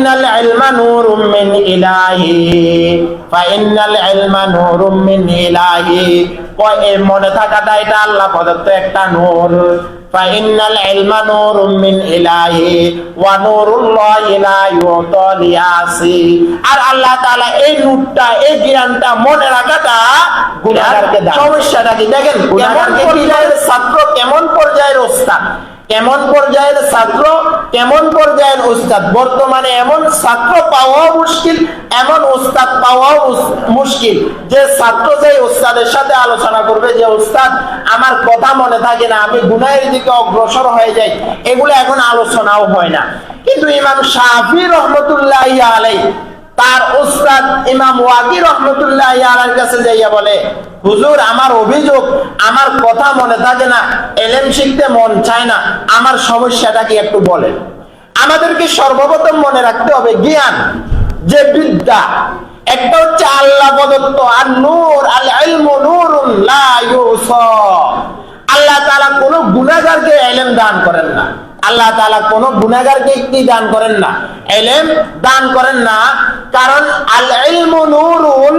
ফাইন্নাল ইলমা নূরুম মিন ইলাহি, ফাইন্নাল ইলমা নূরুম মিন ইলাহি, এই মনে থাকাটা এটা আল্লাহ প্রদত্ত একটা নূর। ফাইন্নাল ইলমা নূরুম মিন ইলাহি ওয়া নূরুল্লাহি লা ইউতা লিয়াসি। আর আল্লাহ তাআলা এই নূরটা, এই জ্ঞানটা মনে রাখাটা গুনাহগারকে দান। সমস্যাটা কি দেখেন, কেমন পর্যায়ের ছাত্র, কেমন পর্যায়ের ওস্তাদ, কেমন পর্যায়ের ছাত্র, কেমন পর্যায়ের উস্তাদ। বর্তমানে এমন ছাত্র পাওয়াও মুশকিল, এমন উস্তাদ পাওয়াও মুশকিল, যে ছাত্র যে উস্তাদের সাথে আলোচনা করবে যে উস্তাদ আমার কথা মনে থাকে না, আমি গুনাহের দিকে অগ্রসর হয়ে যাই, এগুলো এখন আলোচনাও হয় না। কিন্তু ইমাম শাফি রহমতুল্লাহি আলাইহি তার উস্তাদ ইমাম ওয়াকি রহমতুল্লাহি আলাইহির কাছে যাইয়া বলে, হুজুর আমার অভিযোগ, আমার কথা মনে থাকে না, ইলম শিখতে মন চায় না, আমার সমস্যাটা কি একটু বলেন। আমাদেরকে সর্বপ্রথম মনে রাখতে হবে জ্ঞান যে বিদ্যা, একটা হচ্ছে আল্লাহ প্রদত্ত, আর নূর আল ইলমু নূরুন লা ইউসা। আল্লাহ তাআলা কোন গুনাহগারকে ইলম দান করেন না, আল্লাহ তাআলা কোন গুনাহগারকে কি দান করেন না, ইলম দান করেন না। কারণ আল ইলমু নূরুন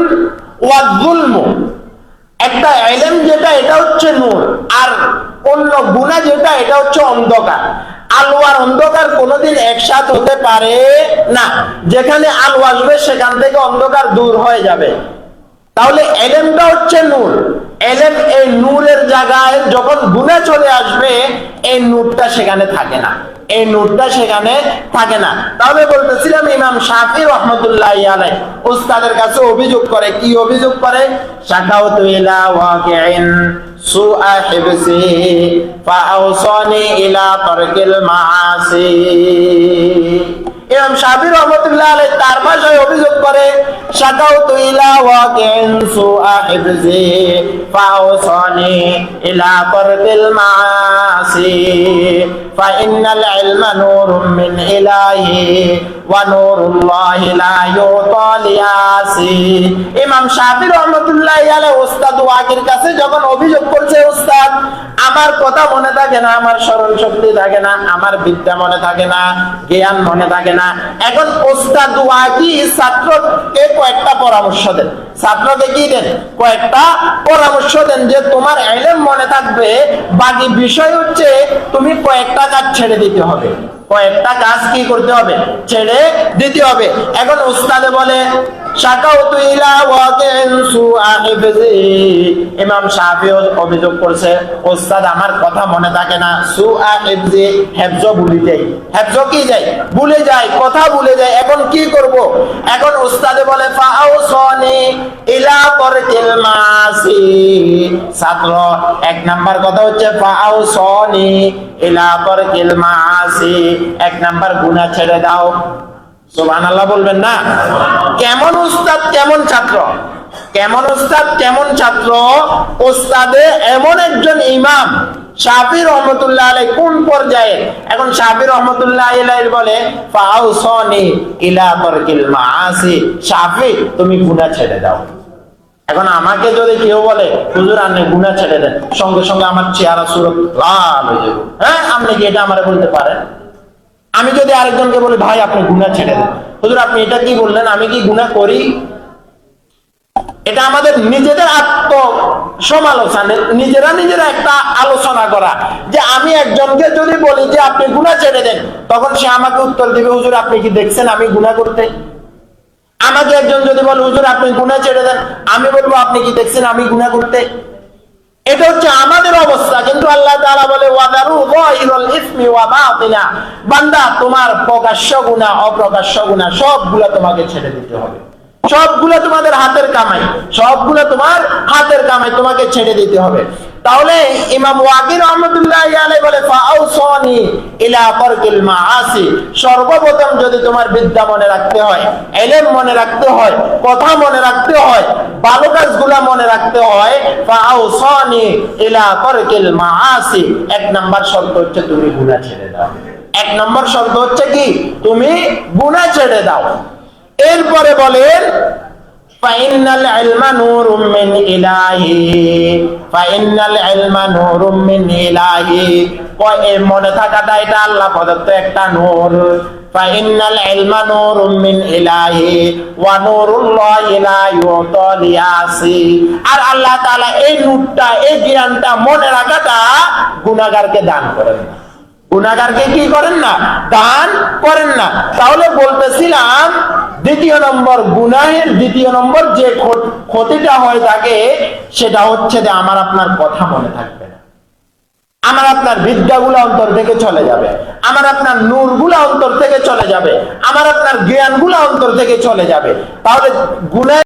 ওয়া যুলমু, একটা ইলম যেটা এটা হচ্ছে নূর, আর অন্য গুনাহ যেটা এটা হচ্ছে অন্ধকার। আলো আর অন্ধকার কোনোদিন একসাথে হতে পারে না। যেখানে আলো আসবে সেখান থেকে অন্ধকার দূর হয়ে যাবে। তাহলে ইলমটা হচ্ছে নূর। ইলম, এই নূরের জায়গায় যখন গুনাহ চলে আসবে, এই নূরটা সেখানে থাকে না, এই নূরটা সেখানে থাকে না। তাহলে বলতেছিলাম ইমাম শাফি রহমতুল্লাহি আলাইহি উস্তাদের কাছে অভিযোগ করে, কি অভিযোগ করে? শাকাউতু ইলা ওয়াকিইন সুআ হিবসি ফাআওসানি ইলা তারকিল মাআসি। ইমাম শাফি রহমতুল্লাহি আলাইহি তার ভাষায় অভিযোগ করে, শাকাউতু ইলা ওয়াকিইন সুআ হিবসি ফাআওসানি ইলা তারকিল মাআসি ফাইন্নাল ইলমা নূরুম মিন ইলাহি ওয়া নূরুল্লাহি লা ইউতা লিয়াসি। ইমাম শাফি রহমতুল্লাহি আলাইহি উস্তাদ ওয়াকির কাছে যখন অভিযোগ করছে, উস্তাদ আমার কথা মনে থাকে না, আমার স্মরণ শক্তি থাকে না, আমার বিদ্যা মনে থাকে না, জ্ঞান মনে থাকে না। এখন উস্তাদ ওয়াকি ছাত্রকে কয়েকটা পরামর্শ দেন, ছাত্রকে কি দেন? কয়েকটা পরামর্শ দেন যে তোমার ইলম মনে থাকবে, বাকি বিষয় হচ্ছে তুমি কয়েকটা কাজ ছেড়ে দিতে হবে, কয়েকটা কাজ কি করতে হবে? ছেড়ে দিতে হবে। এখন উস্তাদে বলে শাকাউতু ইলা ওয়াকিইন সুআ হিফজি। ইমাম শাফি অভিযোগ করছে, উস্তাদ আমার কথা মনে থাকে না, সুআ হিফজি, হিফজ ভুলে যাই। হিফজ কি যায়? ভুলে যায়, কথা ভুলে যায়। এখন কি করব? এখন উস্তাদে বলে ফাআওসানি ইলা তারকিল মাআসি। ছাত্র এক নাম্বার কথা হচ্ছে ফাআওসানি ইলা তারকিল মাআসি, এক নাম্বার গুনাহ ছেড়ে দাও। সুবহানাল্লাহ বলবেন না? কেমন উস্তাদ কেমন ছাত্র, কেমন উস্তাদ কেমন ছাত্র। উস্তাদে এমন একজন ইমাম শাফি রহমতুল্লাহ আলাইহি কোন পর্যায়ে? এখন শাফি রহমতুল্লাহ আলাইহি বলে ফাআওসানি ইলা তারকিল মাআসি, শাফি তুমি গুনাহ ছেড়ে দাও। এখন আমাকে যদি কেউ বলে হুজুর আপনি গুনাহ ছেড়ে দেন, সঙ্গে সঙ্গে আমার চেহারা সুরত লাল হয়ে যাবে। হ্যাঁ, আপনি কি এটা আমারে বলতে পারেন? আমি যদি আরেকজনকে বলি ভাই আপনি গুনাহ ছেড়ে দেন, হুজুর আপনি এটা কি বললেন, আমি কি গুনাহ করি? এটা আমাদের নিজেদের আত্ম সমালোচনা, নিজেরা একটা আলোচনা করা, যে আমি একজনকে যদি বলি যে আপনি গুনাহ ছেড়ে দেন, তখন সে আমাকে উত্তর দিবে হুজুর আপনি কি দেখছেন আমি গুনাহ করতে? আমাকে একজন যদি বলে হুজুর আপনি গুনাহ ছেড়ে দেন, আমি বলবো আপনি কি দেখছেন আমি গুনাহ করতে? এটা হচ্ছে আমাদের অবস্থা। কিন্তু আল্লাহ তাআলা বলে ওয়াদারু যাহিরুল ইসমি ওয়া বাতিনা, বান্দা তোমার প্রকাশ্য গুনাহ অপ্রকাশ্য গুনাহ সবগুলা তোমাকে ছেড়ে দিতে হবে, সবগুলা তোমাদের হাতের কামাই, সবগুলা তোমার হাতের কামাই, তোমাকে ছেড়ে দিতে হবে। তাহলে ইমাম ওয়াকি রাহমাতুল্লাহি আলাইহি বলে ফাআওসানি ইলা তারকিল মাআসি, সর্বপ্রথম যদি তোমার বিদ্যা মনে রাখতে হয়, ইলম মনে রাখতে হয়, কথা মনে রাখতে হয়, ভালো কাজগুলা মনে রাখতে হয়, ফাআওসানি ইলা তারকিল মাআসি, এক নাম্বার শর্ত হচ্ছে তুমি গুনাহ ছেড়ে দাও। এক নম্বর শর্ত হচ্ছে কি? তুমি গুনাহ ছেড়ে দাও। এরপরে বলেন ফাইনাল ইলমা নূরুম মিন ইলাহি, ফাইনাল ইলমা নূরুম মিন ইলাহি, মনে থাকাটা এটা আল্লাহ প্রদত্ত একটা নূর। ফাইনাল ইলমা নূরুম মিন ইলাহি ওয়া নূরুল্লাহি লা ইউতা লিয়াসি। আর আল্লাহ তাআলা এই নূরটা, এই জ্ঞানটা মনে রাখাটা গুনাহগারকে দান করেন না। গুনাহগারকে কি করেন না? দান করেন না। তাহলে বলতেছিলাম দ্বিতীয় নম্বর গুনাহের দ্বিতীয় নম্বর যে ক্ষতিটা হয় থাকে সেটা হচ্ছে যে আমার আপনার কথা মনে থাকবে না, আমার আপনার বিদ্যাগুলো অন্তর থেকে চলে যাবে, আমার আপনার নূরগুলো অন্তর থেকে চলে যাবে, আমার আপনার জ্ঞানগুলো অন্তর থেকে চলে যাবে। তাহলে গুনাহ